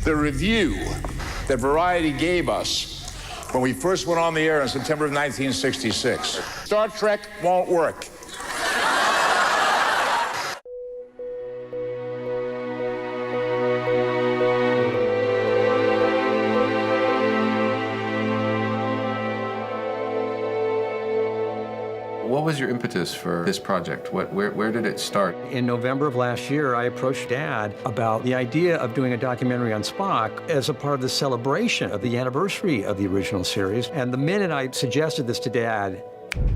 The review that Variety gave us when we first went on the air in September of 1966. Star Trek won't work. What was your impetus for this project? Where did it start? In November of last year, I approached Dad about the idea of doing a documentary on Spock as a part of the celebration of the anniversary of the original series. And the minute I suggested this to Dad,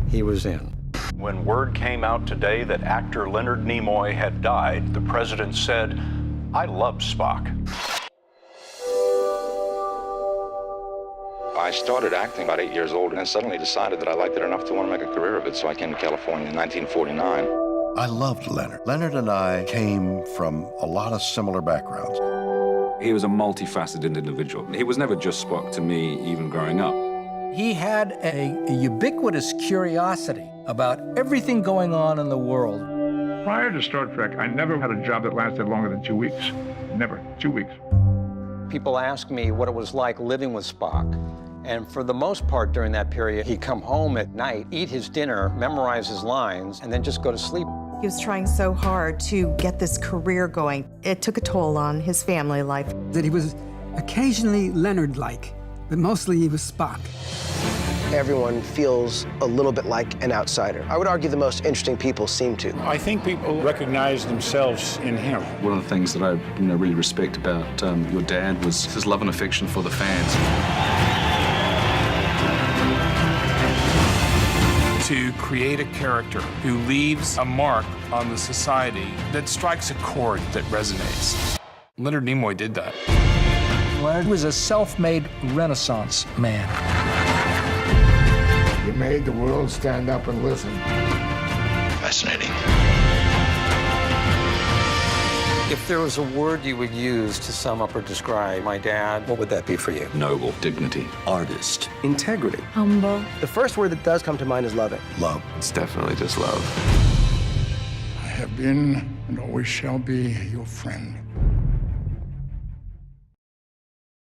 he was in. When word came out today that actor Leonard Nimoy had died, the president said, "I love Spock." I started acting about 8 years old and then suddenly decided that I liked it enough to want to make a career of it, so I came to California in 1949. I loved Leonard. Leonard and I came from a lot of similar backgrounds. He was a multifaceted individual. He was never just Spock to me, even growing up. He had a ubiquitous curiosity about everything going on in the world. Prior to Star Trek, I never had a job that lasted longer than 2 weeks. Never. 2 weeks. People asked me what it was like living with Spock. And for the most part during that period, he'd come home at night, eat his dinner, memorize his lines, and then just go to sleep. He was trying so hard to get this career going. It took a toll on his family life. That he was occasionally Leonard-like, but mostly he was Spock. Everyone feels a little bit like an outsider. I would argue the most interesting people seem to. I think people recognize themselves in him. One of the things that I really respect about your dad was his love and affection for the fans. To create a character who leaves a mark on the society that strikes a chord that resonates. Leonard Nimoy did that. Leonard was a self-made Renaissance man. You made the world stand up and listen. Fascinating. If there was a word you would use to sum up or describe my dad, what would that be for you? Noble, dignity, Artist. Integrity. Humble. The first word that does come to mind is loving. Love. It's definitely just love. I have been and always shall be your friend.